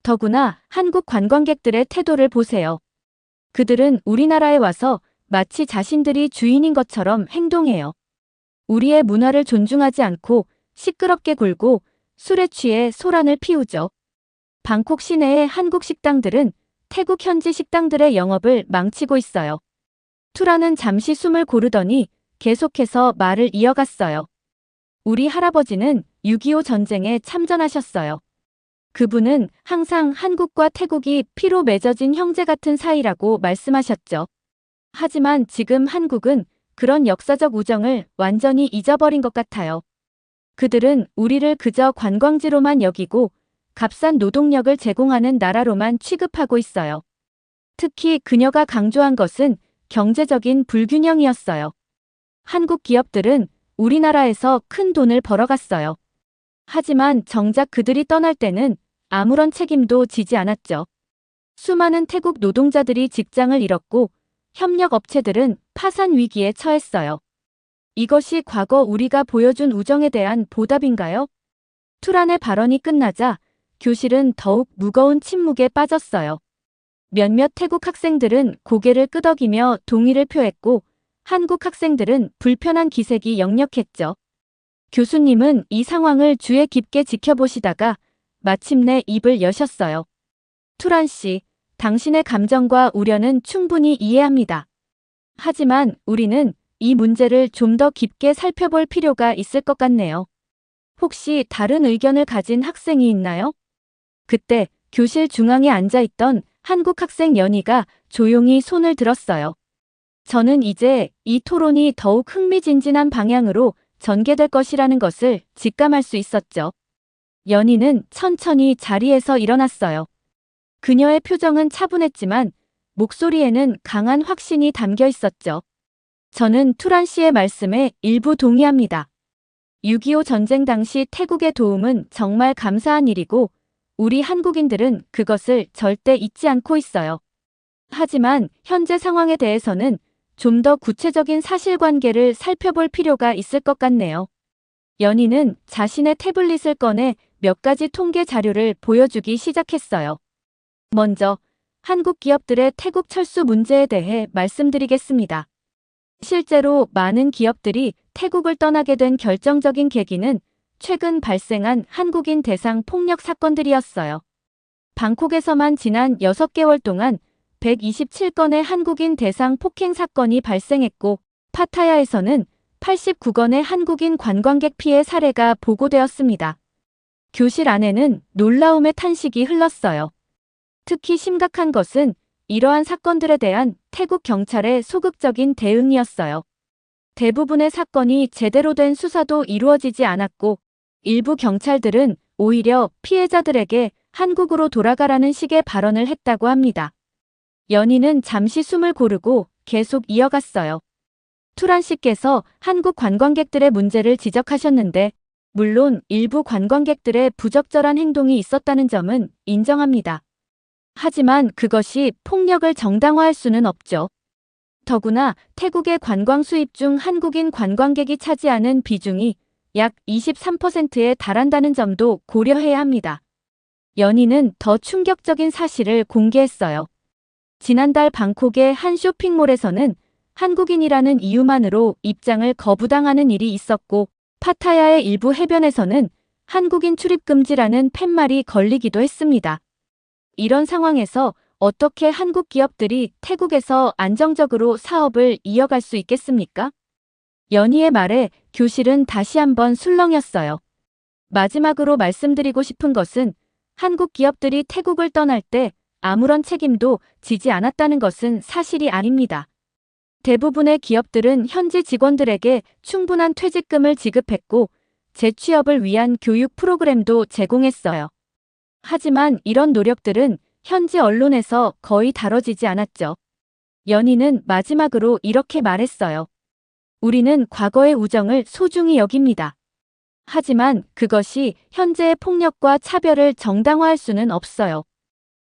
더구나 한국 관광객들의 태도를 보세요. 그들은 우리나라에 와서 마치 자신들이 주인인 것처럼 행동해요. 우리의 문화를 존중하지 않고 시끄럽게 굴고 술에 취해 소란을 피우죠. 방콕 시내의 한국 식당들은 태국 현지 식당들의 영업을 망치고 있어요. 투라는 잠시 숨을 고르더니 계속해서 말을 이어갔어요. 우리 할아버지는 6.25 전쟁에 참전하셨어요. 그분은 항상 한국과 태국이 피로 맺어진 형제 같은 사이라고 말씀하셨죠. 하지만 지금 한국은 그런 역사적 우정을 완전히 잊어버린 것 같아요. 그들은 우리를 그저 관광지로만 여기고 값싼 노동력을 제공하는 나라로만 취급하고 있어요. 특히 그녀가 강조한 것은 경제적인 불균형이었어요. 한국 기업들은 우리나라에서 큰 돈을 벌어갔어요. 하지만 정작 그들이 떠날 때는 아무런 책임도 지지 않았죠. 수많은 태국 노동자들이 직장을 잃었고 협력 업체들은 파산 위기에 처했어요. 이것이 과거 우리가 보여준 우정에 대한 보답인가요? 투란의 발언이 끝나자 교실은 더욱 무거운 침묵에 빠졌어요. 몇몇 태국 학생들은 고개를 끄덕이며 동의를 표했고 한국 학생들은 불편한 기색이 역력했죠. 교수님은 이 상황을 주의 깊게 지켜보시다가 마침내 입을 여셨어요. 투란 씨, 당신의 감정과 우려는 충분히 이해합니다. 하지만 우리는 이 문제를 좀 더 깊게 살펴볼 필요가 있을 것 같네요. 혹시 다른 의견을 가진 학생이 있나요? 그때 교실 중앙에 앉아있던 한국 학생 연희가 조용히 손을 들었어요. 저는 이제 이 토론이 더욱 흥미진진한 방향으로 전개될 것이라는 것을 직감할 수 있었죠. 연희는 천천히 자리에서 일어났어요. 그녀의 표정은 차분했지만 목소리에는 강한 확신이 담겨 있었죠. 저는 투란 씨의 말씀에 일부 동의합니다. 6.25 전쟁 당시 태국의 도움은 정말 감사한 일이고 우리 한국인들은 그것을 절대 잊지 않고 있어요. 하지만 현재 상황에 대해서는 좀 더 구체적인 사실관계를 살펴볼 필요가 있을 것 같네요. 연희는 자신의 태블릿을 꺼내 몇 가지 통계 자료를 보여주기 시작했어요. 먼저 한국 기업들의 태국 철수 문제에 대해 말씀드리겠습니다. 실제로 많은 기업들이 태국을 떠나게 된 결정적인 계기는 최근 발생한 한국인 대상 폭력 사건들이었어요. 방콕에서만 지난 6개월 동안 127건의 한국인 대상 폭행 사건이 발생했고 파타야에서는 89건의 한국인 관광객 피해 사례가 보고되었습니다. 교실 안에는 놀라움의 탄식이 흘렀어요. 특히 심각한 것은 이러한 사건들에 대한 태국 경찰의 소극적인 대응이었어요. 대부분의 사건이 제대로 된 수사도 이루어지지 않았고 일부 경찰들은 오히려 피해자들에게 한국으로 돌아가라는 식의 발언을 했다고 합니다. 연희는 잠시 숨을 고르고 계속 이어갔어요. 투란 씨께서 한국 관광객들의 문제를 지적하셨는데, 물론 일부 관광객들의 부적절한 행동이 있었다는 점은 인정합니다. 하지만 그것이 폭력을 정당화할 수는 없죠. 더구나 태국의 관광 수입 중 한국인 관광객이 차지하는 비중이 약 23%에 달한다는 점도 고려해야 합니다. 연희는 더 충격적인 사실을 공개했어요. 지난달 방콕의 한 쇼핑몰에서는 한국인이라는 이유만으로 입장을 거부당하는 일이 있었고, 파타야의 일부 해변에서는 한국인 출입 금지라는 팻말이 걸리기도 했습니다. 이런 상황에서 어떻게 한국 기업들이 태국에서 안정적으로 사업을 이어갈 수 있겠습니까? 연희의 말에 교실은 다시 한번 술렁였어요. 마지막으로 말씀드리고 싶은 것은 한국 기업들이 태국을 떠날 때 아무런 책임도 지지 않았다는 것은 사실이 아닙니다. 대부분의 기업들은 현지 직원들에게 충분한 퇴직금을 지급했고 재취업을 위한 교육 프로그램도 제공했어요. 하지만 이런 노력들은 현지 언론에서 거의 다뤄지지 않았죠. 연희는 마지막으로 이렇게 말했어요. 우리는 과거의 우정을 소중히 여깁니다. 하지만 그것이 현재의 폭력과 차별을 정당화할 수는 없어요.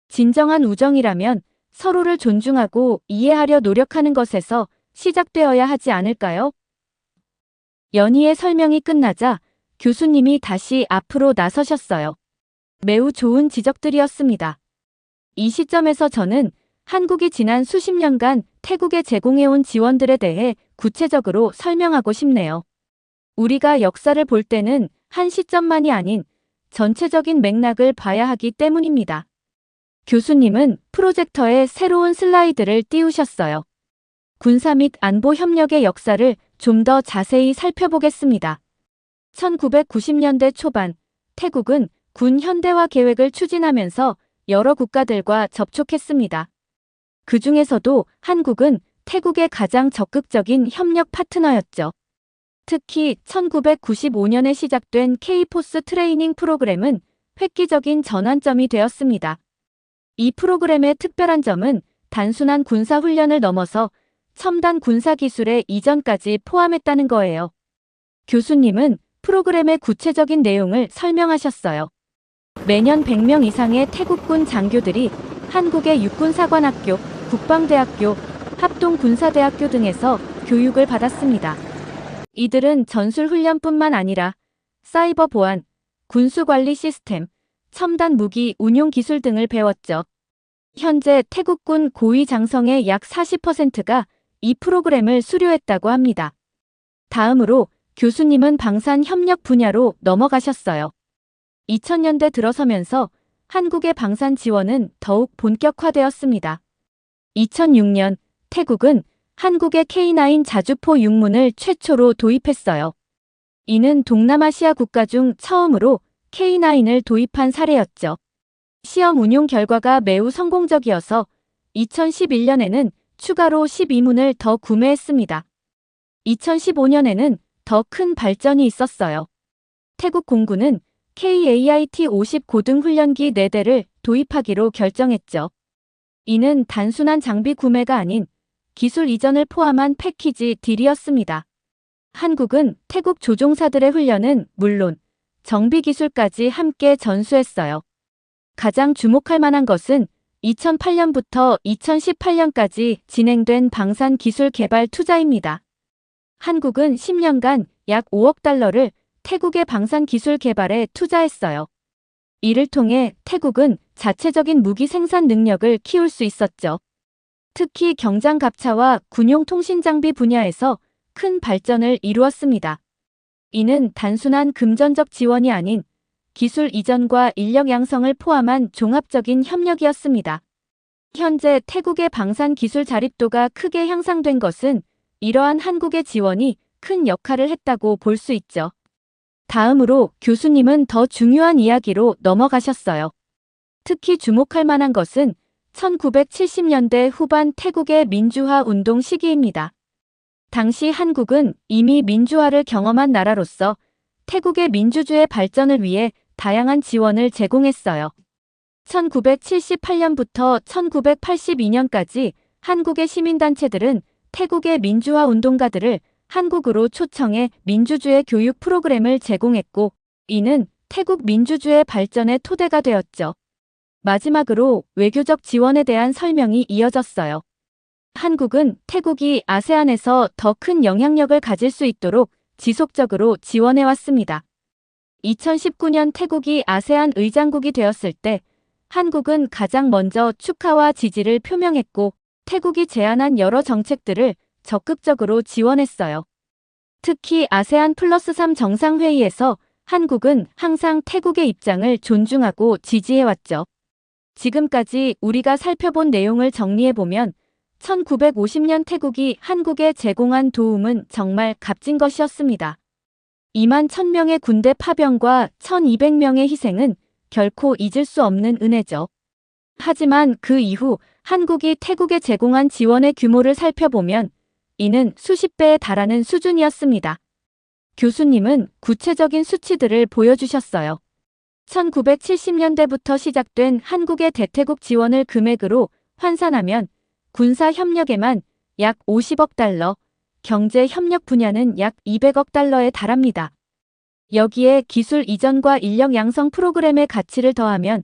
진정한 우정이라면 서로를 존중하고 이해하려 노력하는 것에서 시작되어야 하지 않을까요? 연희의 설명이 끝나자 교수님이 다시 앞으로 나서셨어요. 매우 좋은 지적들이었습니다. 이 시점에서 저는 한국이 지난 수십 년간 태국에 제공해온 지원들에 대해 구체적으로 설명하고 싶네요. 우리가 역사를 볼 때는 한 시점만이 아닌 전체적인 맥락을 봐야 하기 때문입니다. 교수님은 프로젝터에 새로운 슬라이드를 띄우셨어요. 군사 및 안보 협력의 역사를 좀 더 자세히 살펴보겠습니다. 1990년대 초반, 태국은 군 현대화 계획을 추진하면서 여러 국가들과 접촉했습니다. 그 중에서도 한국은 태국의 가장 적극적인 협력 파트너였죠. 특히 1995년에 시작된 K-포스 트레이닝 프로그램은 획기적인 전환점이 되었습니다. 이 프로그램의 특별한 점은 단순한 군사 훈련을 넘어서 첨단 군사 기술의 이전까지 포함했다는 거예요. 교수님은 프로그램의 구체적인 내용을 설명하셨어요. 매년 100명 이상의 태국군 장교들이 한국의 육군사관학교, 국방대학교, 합동군사대학교 등에서 교육을 받았습니다. 이들은 전술훈련뿐만 아니라 사이버 보안, 군수관리 시스템, 첨단 무기 운용 기술 등을 배웠죠. 현재 태국군 고위 장성의 약 40%가 이 프로그램을 수료했다고 합니다. 다음으로 교수님은 방산 협력 분야로 넘어가셨어요. 2000년대 들어서면서 한국의 방산 지원은 더욱 본격화되었습니다. 2006년 태국은 한국의 K9 자주포 육문을 최초로 도입했어요. 이는 동남아시아 국가 중 처음으로 K9을 도입한 사례였죠. 시험 운용 결과가 매우 성공적이어서 2011년에는 추가로 12문을 더 구매했습니다. 2015년에는 더 큰 발전이 있었어요. 태국 공군은 KAIT-50 고등훈련기 4대를 도입하기로 결정했죠. 이는 단순한 장비 구매가 아닌 기술 이전을 포함한 패키지 딜이었습니다. 한국은 태국 조종사들의 훈련은 물론 정비 기술까지 함께 전수했어요. 가장 주목할 만한 것은 2008년부터 2018년까지 진행된 방산 기술 개발 투자입니다. 한국은 10년간 약 5억 달러를 태국의 방산 기술 개발에 투자했어요. 이를 통해 태국은 자체적인 무기 생산 능력을 키울 수 있었죠. 특히 경장 갑차와 군용 통신 장비 분야에서 큰 발전을 이루었습니다. 이는 단순한 금전적 지원이 아닌 기술 이전과 인력 양성을 포함한 종합적인 협력이었습니다. 현재 태국의 방산 기술 자립도가 크게 향상된 것은 이러한 한국의 지원이 큰 역할을 했다고 볼 수 있죠. 다음으로 교수님은 더 중요한 이야기로 넘어가셨어요. 특히 주목할 만한 것은 1970년대 후반 태국의 민주화 운동 시기입니다. 당시 한국은 이미 민주화를 경험한 나라로서 태국의 민주주의 발전을 위해 다양한 지원을 제공했어요. 1978년부터 1982년까지 한국의 시민단체들은 태국의 민주화 운동가들을 한국으로 초청해 민주주의 교육 프로그램을 제공했고, 이는 태국 민주주의 발전의 토대가 되었죠. 마지막으로 외교적 지원에 대한 설명이 이어졌어요. 한국은 태국이 아세안에서 더 큰 영향력을 가질 수 있도록 지속적으로 지원해왔습니다. 2019년 태국이 아세안 의장국이 되었을 때 한국은 가장 먼저 축하와 지지를 표명했고, 태국이 제안한 여러 정책들을 적극적으로 지원했어요. 특히 아세안 플러스 3 정상회의에서 한국은 항상 태국의 입장을 존중하고 지지해왔죠. 지금까지 우리가 살펴본 내용을 정리해보면 1950년 태국이 한국에 제공한 도움은 정말 값진 것이었습니다. 2만 1000명의 군대 파병과 1200명의 희생은 결코 잊을 수 없는 은혜죠. 하지만 그 이후 한국이 태국에 제공한 지원의 규모를 살펴보면 이는 수십 배에 달하는 수준이었습니다. 교수님은 구체적인 수치들을 보여주셨어요. 1970년대부터 시작된 한국의 대태국 지원을 금액으로 환산하면 군사 협력에만 약 50억 달러, 경제 협력 분야는 약 200억 달러에 달합니다. 여기에 기술 이전과 인력 양성 프로그램의 가치를 더하면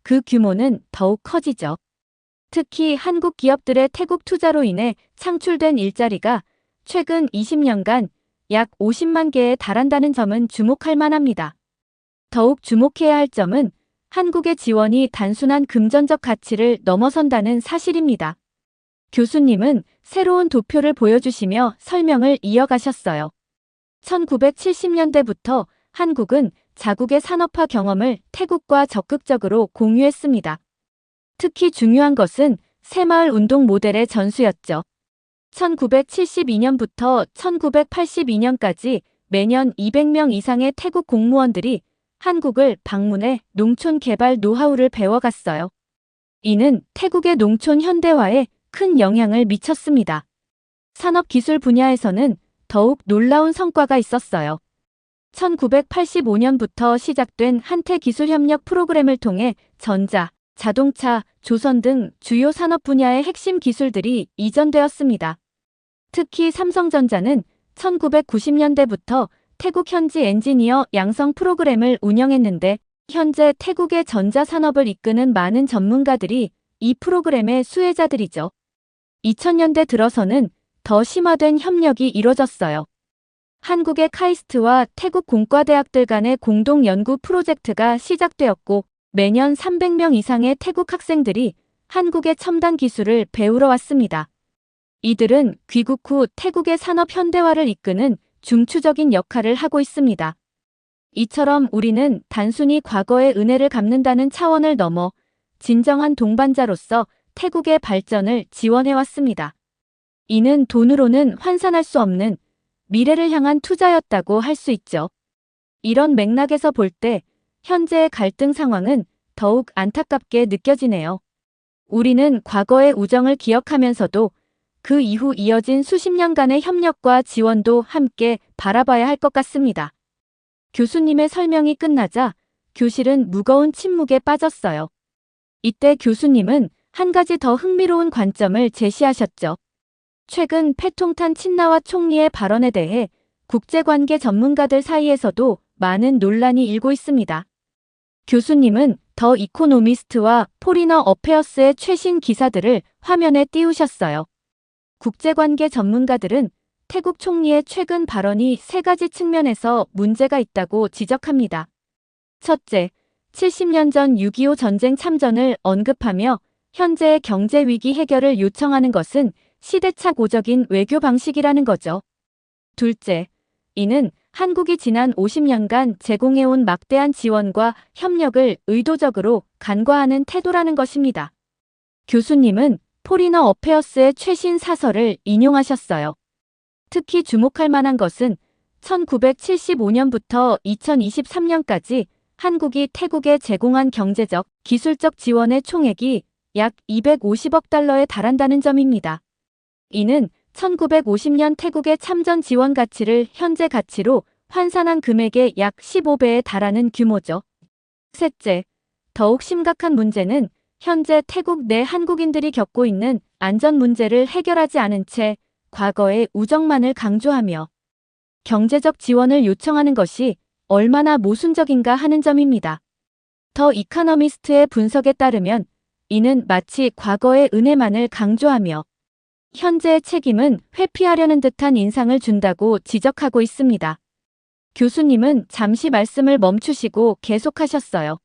그 규모는 더욱 커지죠. 특히 한국 기업들의 태국 투자로 인해 창출된 일자리가 최근 20년간 약 50만 개에 달한다는 점은 주목할 만합니다. 더욱 주목해야 할 점은 한국의 지원이 단순한 금전적 가치를 넘어선다는 사실입니다. 교수님은 새로운 도표를 보여주시며 설명을 이어가셨어요. 1970년대부터 한국은 자국의 산업화 경험을 태국과 적극적으로 공유했습니다. 특히 중요한 것은 새마을 운동 모델의 전수였죠. 1972년부터 1982년까지 매년 200명 이상의 태국 공무원들이 한국을 방문해 농촌 개발 노하우를 배워갔어요. 이는 태국의 농촌 현대화에 큰 영향을 미쳤습니다. 산업기술 분야에서는 더욱 놀라운 성과가 있었어요. 1985년부터 시작된 한태기술협력 프로그램을 통해 전자, 자동차, 조선 등 주요 산업 분야의 핵심 기술들이 이전되었습니다. 특히 삼성전자는 1990년대부터 태국 현지 엔지니어 양성 프로그램을 운영했는데, 현재 태국의 전자산업을 이끄는 많은 전문가들이 이 프로그램의 수혜자들이죠. 2000년대 들어서는 더 심화된 협력이 이뤄졌어요. 한국의 카이스트와 태국 공과대학들 간의 공동 연구 프로젝트가 시작되었고, 매년 300명 이상의 태국 학생들이 한국의 첨단 기술을 배우러 왔습니다. 이들은 귀국 후 태국의 산업 현대화를 이끄는 중추적인 역할을 하고 있습니다. 이처럼 우리는 단순히 과거의 은혜를 갚는다는 차원을 넘어 진정한 동반자로서 태국의 발전을 지원해왔습니다. 이는 돈으로는 환산할 수 없는 미래를 향한 투자였다고 할 수 있죠. 이런 맥락에서 볼 때 현재의 갈등 상황은 더욱 안타깝게 느껴지네요. 우리는 과거의 우정을 기억하면서도 그 이후 이어진 수십 년간의 협력과 지원도 함께 바라봐야 할 것 같습니다. 교수님의 설명이 끝나자 교실은 무거운 침묵에 빠졌어요. 이때 교수님은 한 가지 더 흥미로운 관점을 제시하셨죠. 최근 패통탄 친나와 총리의 발언에 대해 국제관계 전문가들 사이에서도 많은 논란이 일고 있습니다. 교수님은 더 이코노미스트와 포리너 어페어스의 최신 기사들을 화면에 띄우셨어요. 국제관계 전문가들은 태국 총리의 최근 발언이 세 가지 측면에서 문제가 있다고 지적합니다. 첫째, 70년 전 6.25 전쟁 참전을 언급하며 현재의 경제 위기 해결을 요청하는 것은 시대착오적인 외교 방식이라는 거죠. 둘째, 이는 한국이 지난 50년간 제공해온 막대한 지원과 협력을 의도적으로 간과하는 태도라는 것입니다. 교수님은 포리너 어페어스의 최신 사설을 인용하셨어요. 특히 주목할 만한 것은 1975년부터 2023년까지 한국이 태국에 제공한 경제적, 기술적 지원의 총액이 약 250억 달러에 달한다는 점입니다. 이는 1950년 태국의 참전 지원 가치를 현재 가치로 환산한 금액의 약 15배에 달하는 규모죠. 셋째, 더욱 심각한 문제는 현재 태국 내 한국인들이 겪고 있는 안전 문제를 해결하지 않은 채 과거의 우정만을 강조하며 경제적 지원을 요청하는 것이 얼마나 모순적인가 하는 점입니다. 더 이코노미스트의 분석에 따르면 이는 마치 과거의 은혜만을 강조하며 현재의 책임은 회피하려는 듯한 인상을 준다고 지적하고 있습니다. 교수님은 잠시 말씀을 멈추시고 계속하셨어요.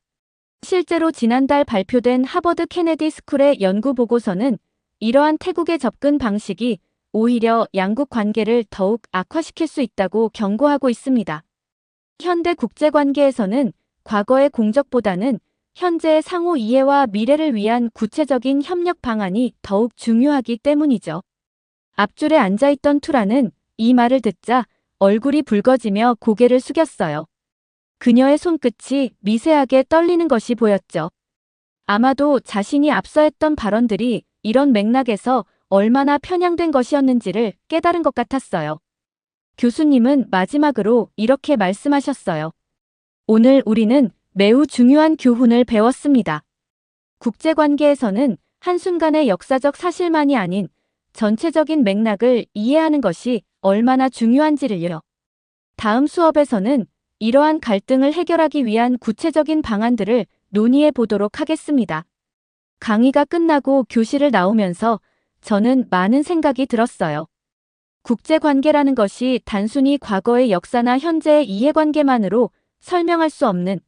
실제로 지난달 발표된 하버드 케네디 스쿨의 연구 보고서는 이러한 태국의 접근 방식이 오히려 양국 관계를 더욱 악화시킬 수 있다고 경고하고 있습니다. 현대 국제관계에서는 과거의 공적보다는 현재의 상호 이해와 미래를 위한 구체적인 협력 방안이 더욱 중요하기 때문이죠. 앞줄에 앉아있던 투라는 이 말을 듣자 얼굴이 붉어지며 고개를 숙였어요. 그녀의 손끝이 미세하게 떨리는 것이 보였죠. 아마도 자신이 앞서 했던 발언들이 이런 맥락에서 얼마나 편향된 것이었는지를 깨달은 것 같았어요. 교수님은 마지막으로 이렇게 말씀하셨어요. 오늘 우리는 매우 중요한 교훈을 배웠습니다. 국제관계에서는 한순간의 역사적 사실만이 아닌 전체적인 맥락을 이해하는 것이 얼마나 중요한지를요. 다음 수업에서는 이러한 갈등을 해결하기 위한 구체적인 방안들을 논의해 보도록 하겠습니다. 강의가 끝나고 교실을 나오면서 저는 많은 생각이 들었어요. 국제관계라는 것이 단순히 과거의 역사나 현재의 이해관계만으로 설명할 수 없는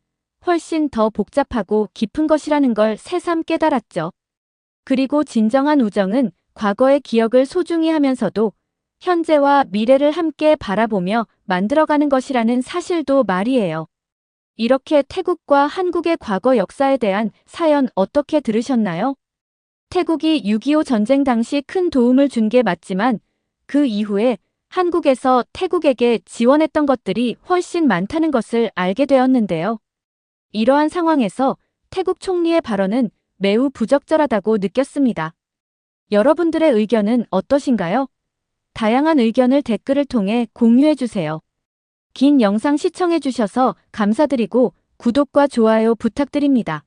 훨씬 더 복잡하고 깊은 것이라는 걸 새삼 깨달았죠. 그리고 진정한 우정은 과거의 기억을 소중히 하면서도 현재와 미래를 함께 바라보며 만들어가는 것이라는 사실도 말이에요. 이렇게 태국과 한국의 과거 역사에 대한 사연 어떻게 들으셨나요? 태국이 6.25 전쟁 당시 큰 도움을 준 게 맞지만 그 이후에 한국에서 태국에게 지원했던 것들이 훨씬 많다는 것을 알게 되었는데요. 이러한 상황에서 태국 총리의 발언은 매우 부적절하다고 느꼈습니다. 여러분들의 의견은 어떠신가요? 다양한 의견을 댓글을 통해 공유해주세요. 긴 영상 시청해주셔서 감사드리고 구독과 좋아요 부탁드립니다.